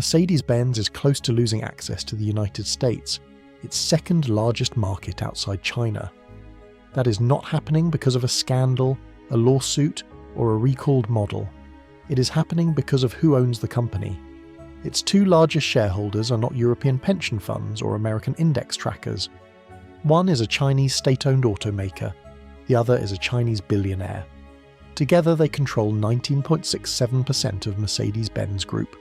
Mercedes-Benz is close to losing access to the United States, its second largest market outside China. That is not happening because of a scandal, a lawsuit, or a recalled model. It is happening because of who owns the company. Its two largest shareholders are not European pension funds or American index trackers. One is a Chinese state-owned automaker, the other is a Chinese billionaire. Together they control 19.67% of Mercedes-Benz Group,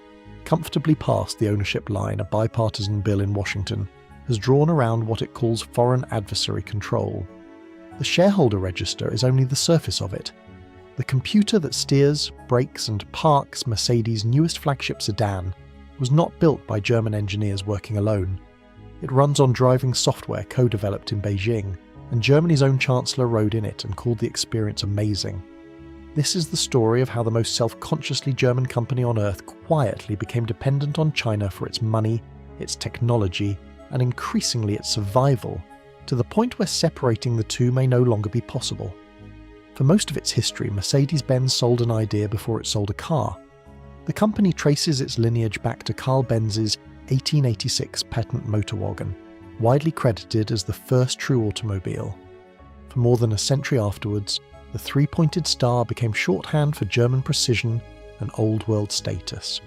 comfortably past the ownership line a bipartisan bill in Washington has drawn around what it calls foreign adversary control. The shareholder register is only the surface of it. The computer that steers, brakes and parks Mercedes' newest flagship sedan was not built by German engineers working alone. It runs on driving software co-developed in Beijing, and Germany's own chancellor rode in it and called the experience amazing. This is the story of how the most self-consciously German company on earth quietly became dependent on China for its money, its technology, and increasingly its survival, to the point where separating the two may no longer be possible. For most of its history, Mercedes-Benz sold an idea before it sold a car. The company traces its lineage back to Carl Benz's 1886 patent motor wagon, widely credited as the first true automobile. For more than a century afterwards, the three-pointed star became shorthand for German precision and old-world status.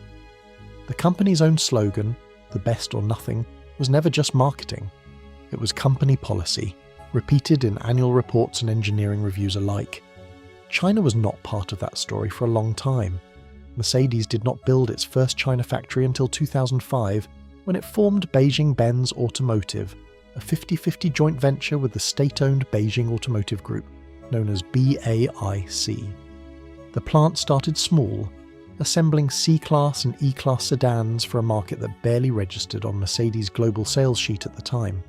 The company's own slogan, "The best or nothing," was never just marketing. It was company policy, repeated in annual reports and engineering reviews alike. China was not part of that story for a long time. Mercedes did not build its first China factory until 2005, when it formed Beijing-Benz Automotive, a 50-50 joint venture with the state-owned Beijing Automotive Group, known as BAIC. The plant started small, assembling C-Class and E-Class sedans for a market that barely registered on Mercedes' global sales sheet at the time.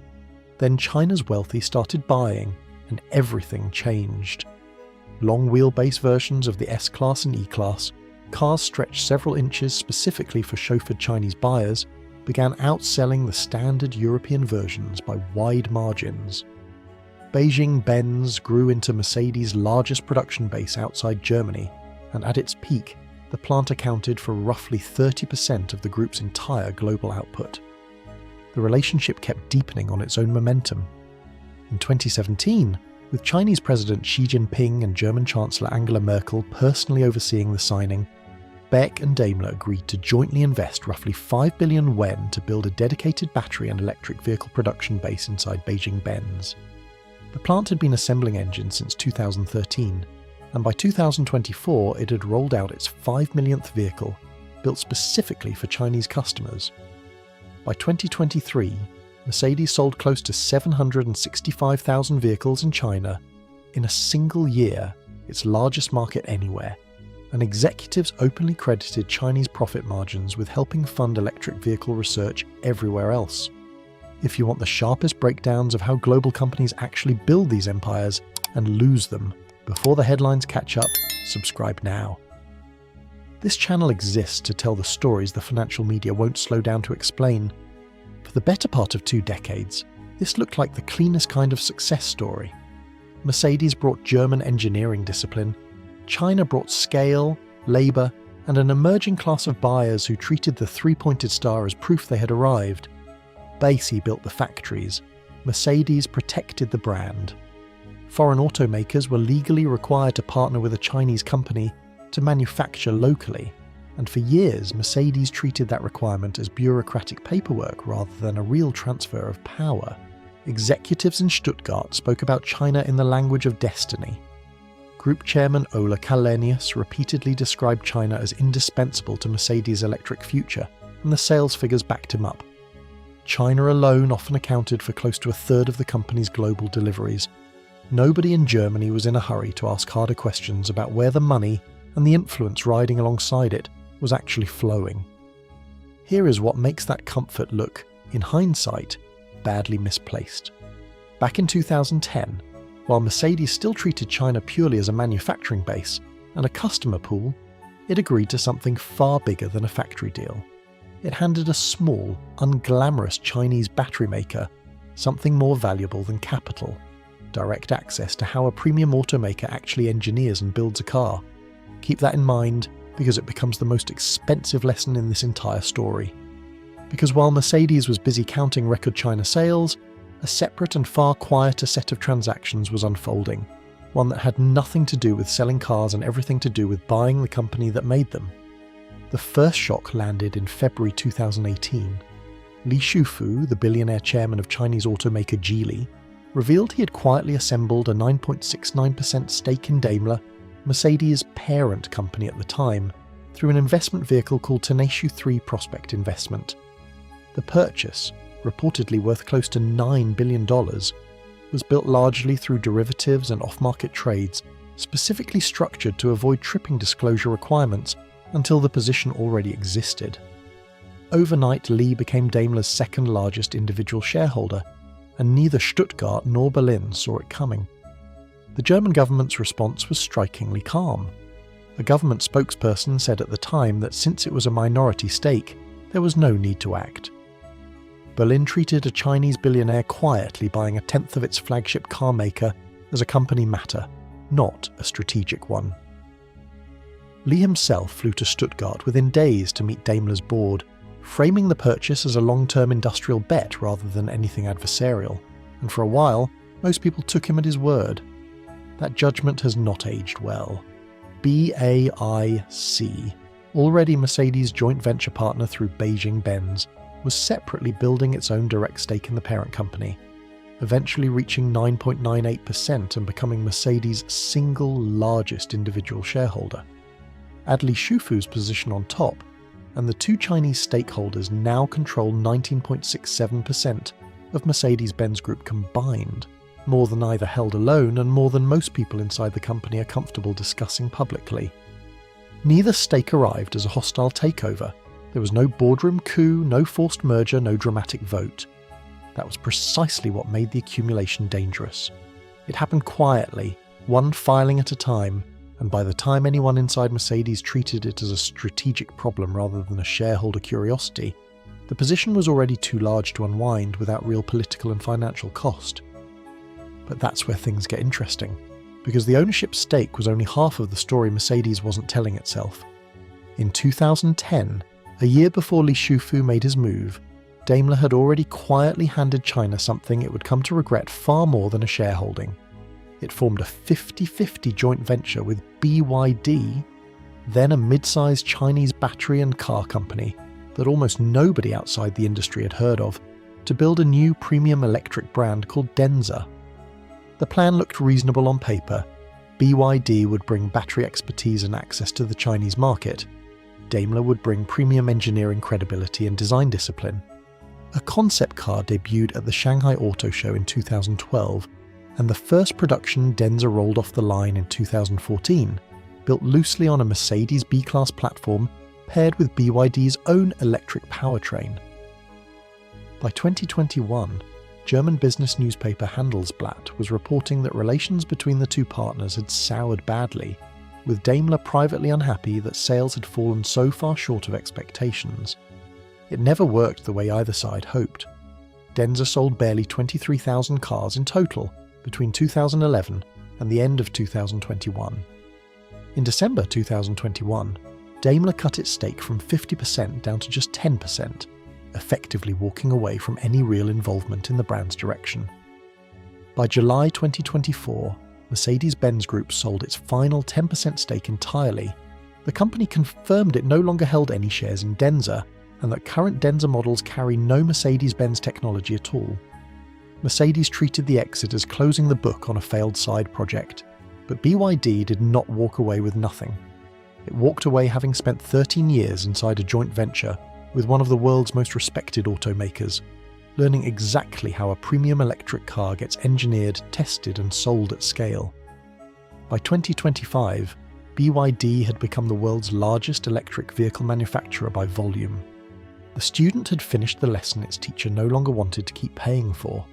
Then China's wealthy started buying, and everything changed. Long wheelbase versions of the S-Class and E-Class, cars stretched several inches specifically for chauffeured Chinese buyers, began outselling the standard European versions by wide margins. Beijing-Benz grew into Mercedes' largest production base outside Germany, and at its peak, the plant accounted for roughly 30% of the group's entire global output. The relationship kept deepening on its own momentum. In 2017, with Chinese President Xi Jinping and German Chancellor Angela Merkel personally overseeing the signing, BAIC and Daimler agreed to jointly invest roughly 5 billion yuan to build a dedicated battery and electric vehicle production base inside Beijing-Benz. The plant had been assembling engines since 2013, and by 2024 it had rolled out its 5 millionth vehicle, built specifically for Chinese customers. By 2023, Mercedes sold close to 765,000 vehicles in China in a single year, its largest market anywhere, and executives openly credited Chinese profit margins with helping fund electric vehicle research everywhere else. If you want the sharpest breakdowns of how global companies actually build these empires and lose them before the headlines catch up, subscribe now. This channel exists to tell the stories the financial media won't slow down to explain. For the better part of 2 decades, this looked like the cleanest kind of success story. Mercedes brought German engineering discipline, China brought scale, labour, and an emerging class of buyers who treated the three-pointed star as proof they had arrived. BAIC built the factories, Mercedes protected the brand. Foreign automakers were legally required to partner with a Chinese company to manufacture locally, and for years Mercedes treated that requirement as bureaucratic paperwork rather than a real transfer of power. Executives in Stuttgart spoke about China in the language of destiny. Group chairman Ola Källenius repeatedly described China as indispensable to Mercedes' electric future, and the sales figures backed him up. China alone often accounted for close to a third of the company's global deliveries. Nobody in Germany was in a hurry to ask harder questions about where the money and the influence riding alongside it was actually flowing. Here is what makes that comfort look, in hindsight, badly misplaced. Back in 2010, while Mercedes still treated China purely as a manufacturing base and a customer pool, it agreed to something far bigger than a factory deal. It handed a small, unglamorous Chinese battery maker something more valuable than capital: direct access to how a premium automaker actually engineers and builds a car. Keep that in mind, because it becomes the most expensive lesson in this entire story. Because while Mercedes was busy counting record China sales, a separate and far quieter set of transactions was unfolding, one that had nothing to do with selling cars and everything to do with buying the company that made them. The first shock landed in February 2018. Li Shufu, the billionaire chairman of Chinese automaker Geely, revealed he had quietly assembled a 9.69% stake in Daimler, Mercedes' parent company at the time, through an investment vehicle called Tenacious 3 Prospect Investment. The purchase, reportedly worth close to $9 billion, was built largely through derivatives and off-market trades, specifically structured to avoid tripping disclosure requirements until the position already existed. Overnight, Li became Daimler's second largest individual shareholder, and neither Stuttgart nor Berlin saw it coming. The German government's response was strikingly calm. A government spokesperson said at the time that since it was a minority stake, there was no need to act. Berlin treated a Chinese billionaire quietly buying a tenth of its flagship car maker as a company matter, not a strategic one. Li himself flew to Stuttgart within days to meet Daimler's board, framing the purchase as a long-term industrial bet rather than anything adversarial, and for a while, most people took him at his word. That judgment has not aged well. BAIC, already Mercedes' joint venture partner through Beijing-Benz, was separately building its own direct stake in the parent company, eventually reaching 9.98% and becoming Mercedes' single largest individual shareholder. Add Li Shufu's position on top, and the two Chinese stakeholders now control 19.67% of Mercedes-Benz Group combined, more than either held alone and more than most people inside the company are comfortable discussing publicly. Neither stake arrived as a hostile takeover. There was no boardroom coup, no forced merger, no dramatic vote. That was precisely what made the accumulation dangerous. It happened quietly, one filing at a time, and by the time anyone inside Mercedes treated it as a strategic problem rather than a shareholder curiosity, the position was already too large to unwind without real political and financial cost. But that's where things get interesting, because the ownership stake was only half of the story Mercedes wasn't telling itself. In 2010, a year before Li Shufu made his move, Daimler had already quietly handed China something it would come to regret far more than a shareholding. It formed a 50-50 joint venture with BYD, then a mid-sized Chinese battery and car company that almost nobody outside the industry had heard of, to build a new premium electric brand called Denza. The plan looked reasonable on paper. BYD would bring battery expertise and access to the Chinese market. Daimler would bring premium engineering credibility and design discipline. A concept car debuted at the Shanghai Auto Show in 2012, and the first production Denza rolled off the line in 2014, built loosely on a Mercedes B-Class platform paired with BYD's own electric powertrain. By 2021, German business newspaper Handelsblatt was reporting that relations between the two partners had soured badly, with Daimler privately unhappy that sales had fallen so far short of expectations. It never worked the way either side hoped. Denza sold barely 23,000 cars in total between 2011 and the end of 2021. In December 2021, Daimler cut its stake from 50% down to just 10%, effectively walking away from any real involvement in the brand's direction. By July 2024, Mercedes-Benz Group sold its final 10% stake entirely. The company confirmed it no longer held any shares in Denza, and that current Denza models carry no Mercedes-Benz technology at all. Mercedes treated the exit as closing the book on a failed side project, but BYD did not walk away with nothing. It walked away having spent 13 years inside a joint venture with one of the world's most respected automakers, learning exactly how a premium electric car gets engineered, tested and sold at scale. By 2025, BYD had become the world's largest electric vehicle manufacturer by volume. The student had finished the lesson its teacher no longer wanted to keep paying for.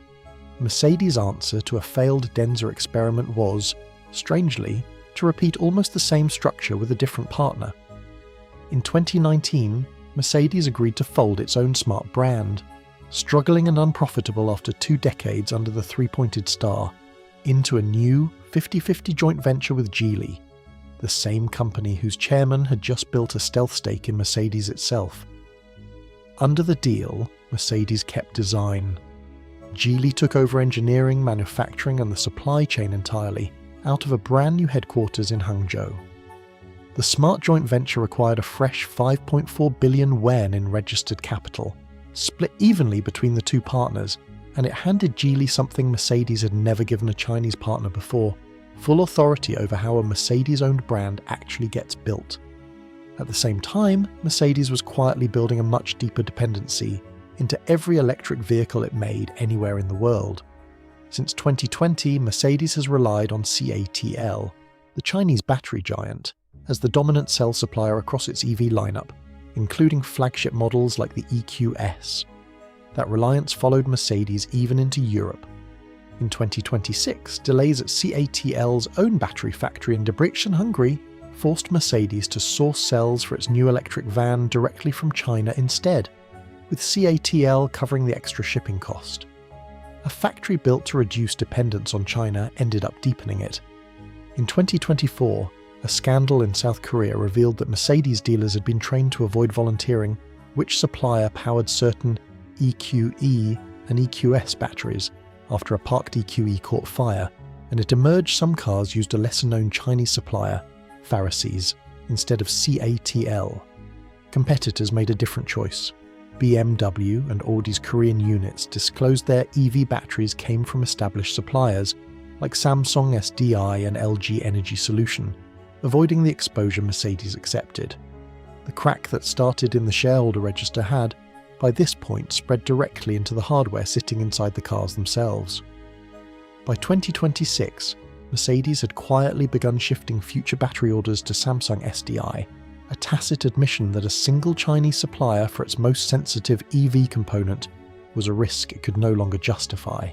Mercedes' answer to a failed Denza experiment was, strangely, to repeat almost the same structure with a different partner. In 2019, Mercedes agreed to fold its own smart brand, struggling and unprofitable after 2 decades under the three-pointed star, into a new 50-50 joint venture with Geely. the same company whose chairman had just built a stealth stake in Mercedes itself. Under the deal, Mercedes kept design. Geely took over engineering, manufacturing and the supply chain entirely, out of a brand new headquarters in Hangzhou. The smart joint venture required a fresh 5.4 billion yuan in registered capital, split evenly between the two partners, and it handed Geely something Mercedes had never given a Chinese partner before: full authority over how a Mercedes-owned brand actually gets built. At the same time, Mercedes was quietly building a much deeper dependency into every electric vehicle it made anywhere in the world. Since 2020, Mercedes has relied on CATL, the Chinese battery giant, as the dominant cell supplier across its EV lineup, including flagship models like the EQS. That reliance followed Mercedes even into Europe. In 2026, delays at CATL's own battery factory in Deepening, Hungary, forced Mercedes to source cells for its new electric van directly from China instead, with CATL covering the extra shipping cost. A factory built to reduce dependence on China ended up deepening it. In 2024, a scandal in South Korea revealed that Mercedes dealers had been trained to avoid volunteering which supplier powered certain EQE and EQS batteries after a parked EQE caught fire, and it emerged some cars used a lesser-known Chinese supplier, Pharisees, instead of CATL. Competitors made a different choice. BMW and Audi's Korean units disclosed their EV batteries came from established suppliers like Samsung SDI and LG Energy Solution, avoiding the exposure Mercedes accepted. The crack that started in the shareholder register had, by this point, spread directly into the hardware sitting inside the cars themselves. By 2026, Mercedes had quietly begun shifting future battery orders to Samsung SDI, a tacit admission that a single Chinese supplier for its most sensitive EV component was a risk it could no longer justify.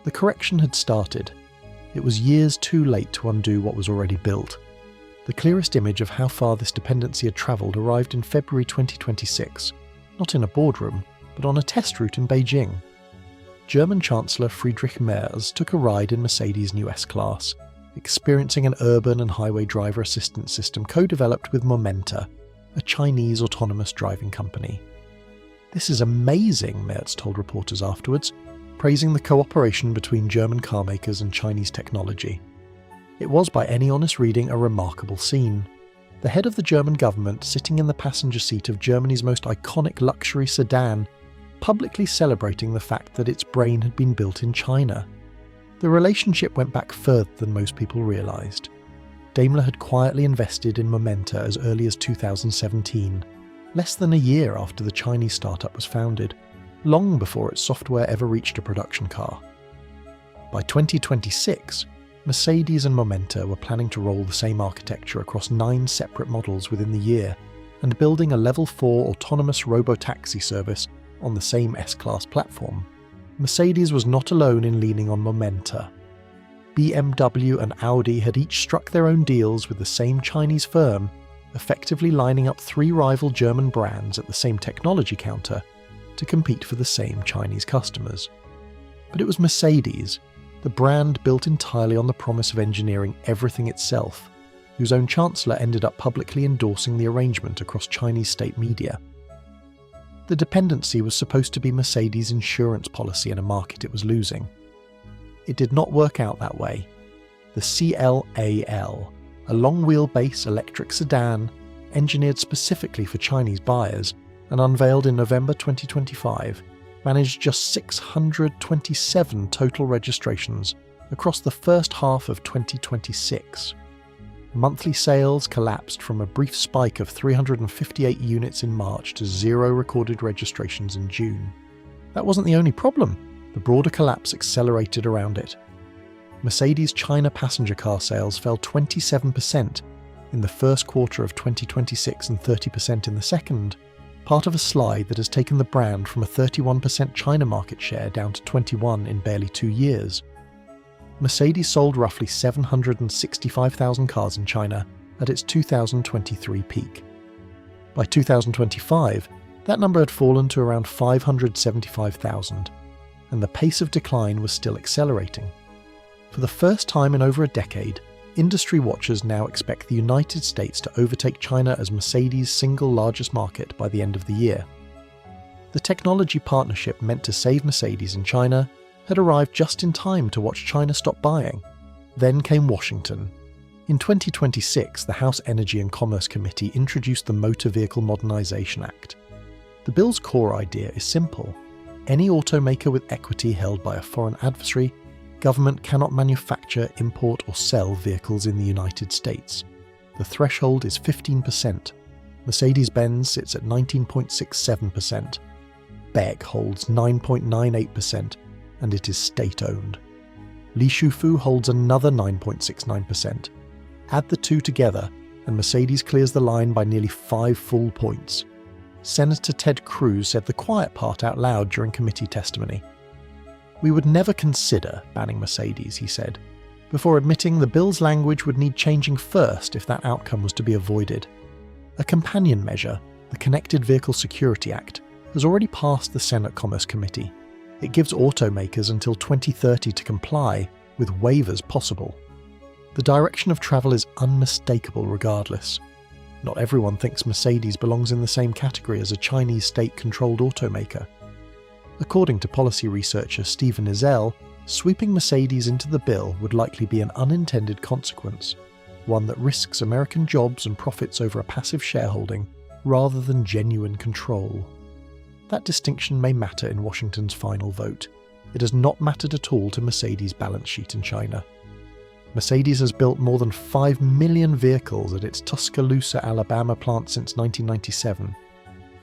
The correction had started. It was years too late to undo what was already built. The clearest image of how far this dependency had travelled arrived in February 2026, not in a boardroom, but on a test route in Beijing. German Chancellor Friedrich Merz took a ride in Mercedes' new S-Class, experiencing an urban and highway driver assistance system co-developed with Momenta, a Chinese autonomous driving company. "This is amazing," Merz told reporters afterwards, praising the cooperation between German carmakers and Chinese technology. It was, by any honest reading, a remarkable scene. The head of the German government sitting in the passenger seat of Germany's most iconic luxury sedan, publicly celebrating the fact that its brain had been built in China. The relationship went back further than most people realised. Daimler had quietly invested in Momenta as early as 2017, less than a year after the Chinese startup was founded, long before its software ever reached a production car. By 2026, Mercedes and Momenta were planning to roll the same architecture across 9 separate models within the year, and building a Level 4 autonomous robotaxi service on the same S-Class platform. Mercedes was not alone in leaning on Momenta. BMW and Audi had each struck their own deals with the same Chinese firm, effectively lining up 3 rival German brands at the same technology counter to compete for the same Chinese customers. But it was Mercedes, the brand built entirely on the promise of engineering everything itself, whose own chancellor ended up publicly endorsing the arrangement across Chinese state media. The dependency was supposed to be Mercedes' insurance policy in a market it was losing. It did not work out that way. The CLAL, a long-wheelbase electric sedan engineered specifically for Chinese buyers and unveiled in November 2025, managed just 627 total registrations across the first half of 2026. Monthly sales collapsed from a brief spike of 358 units in March to 0 recorded registrations in June. That wasn't the only problem. The broader collapse accelerated around it. Mercedes' China passenger car sales fell 27% in the first quarter of 2026 and 30% in the second, part of a slide that has taken the brand from a 31% China market share down to 21% in barely 2 years. Mercedes sold roughly 765,000 cars in China at its 2023 peak. By 2025, that number had fallen to around 575,000, and the pace of decline was still accelerating. For the first time in over a decade, industry watchers now expect the United States to overtake China as Mercedes' single largest market by the end of the year. The technology partnership meant to save Mercedes in China had arrived just in time to watch China stop buying. Then came Washington. In 2026, the House Energy and Commerce Committee introduced the Motor Vehicle Modernization Act. The bill's core idea is simple. Any automaker with equity held by a foreign adversary, government cannot manufacture, import or sell vehicles in the United States. The threshold is 15%. Mercedes-Benz sits at 19.67%. BAIC holds 9.98%, and it is state-owned. Li Shufu holds another 9.69%. Add the two together, and Mercedes clears the line by nearly 5 full points. Senator Ted Cruz said the quiet part out loud during committee testimony. "We would never consider banning Mercedes," he said, before admitting the bill's language would need changing first if that outcome was to be avoided. A companion measure, the Connected Vehicle Security Act, has already passed the Senate Commerce Committee. It gives automakers until 2030 to comply, with waivers possible. The direction of travel is unmistakable regardless. Not everyone thinks Mercedes belongs in the same category as a Chinese state-controlled automaker. According to policy researcher Stephen Izell, sweeping Mercedes into the bill would likely be an unintended consequence, one that risks American jobs and profits over a passive shareholding rather than genuine control. That distinction may matter in Washington's final vote. It has not mattered at all to Mercedes' balance sheet in China. Mercedes has built more than 5 million vehicles at its Tuscaloosa, Alabama plant since 1997.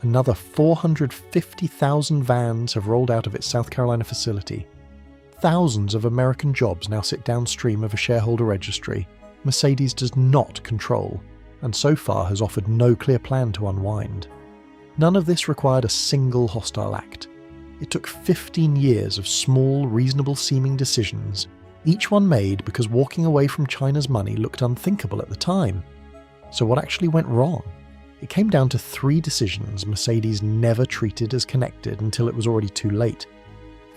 Another 450,000 vans have rolled out of its South Carolina facility. Thousands of American jobs now sit downstream of a shareholder registry Mercedes does not control, and so far has offered no clear plan to unwind. None of this required a single hostile act. It took 15 years of small, reasonable-seeming decisions, each one made because walking away from China's money looked unthinkable at the time. So what actually went wrong? It came down to 3 decisions Mercedes never treated as connected until it was already too late.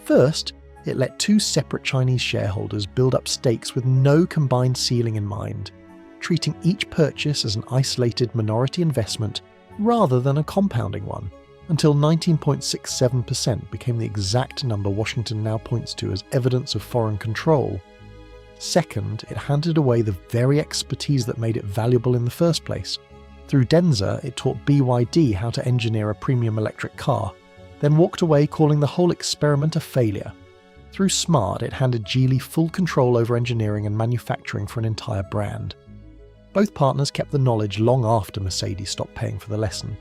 First, it let 2 separate Chinese shareholders build up stakes with no combined ceiling in mind, treating each purchase as an isolated minority investment rather than a compounding one, until 19.67% became the exact number Washington now points to as evidence of foreign control. Second, it handed away the very expertise that made it valuable in the first place. Through Denza, it taught BYD how to engineer a premium electric car, then walked away calling the whole experiment a failure. Through Smart, it handed Geely full control over engineering and manufacturing for an entire brand. Both partners kept the knowledge long after Mercedes stopped paying for the lesson.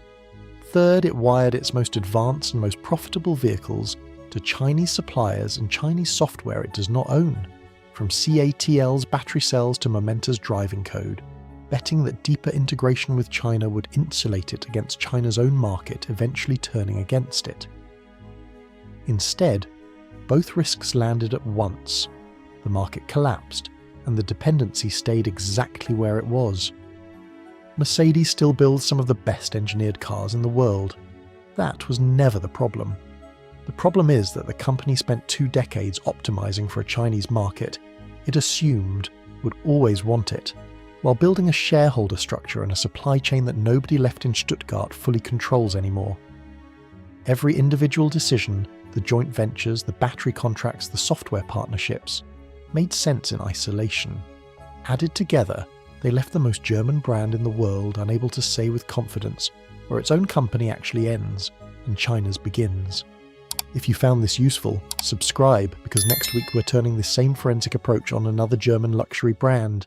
Third, it wired its most advanced and most profitable vehicles to Chinese suppliers and Chinese software it does not own, from CATL's battery cells to Momenta's driving code, betting that deeper integration with China would insulate it against China's own market eventually turning against it. Instead, both risks landed at once. The market collapsed, and the dependency stayed exactly where it was. Mercedes still builds some of the best engineered cars in the world. That was never the problem. The problem is that the company spent 2 decades optimizing for a Chinese market it assumed would always want it, while building a shareholder structure and a supply chain that nobody left in Stuttgart fully controls anymore. Every individual decision, the joint ventures, the battery contracts, the software partnerships, made sense in isolation. Added together, they left the most German brand in the world unable to say with confidence where its own company actually ends and China's begins. If you found this useful, subscribe, because next week we're turning this same forensic approach on another German luxury brand.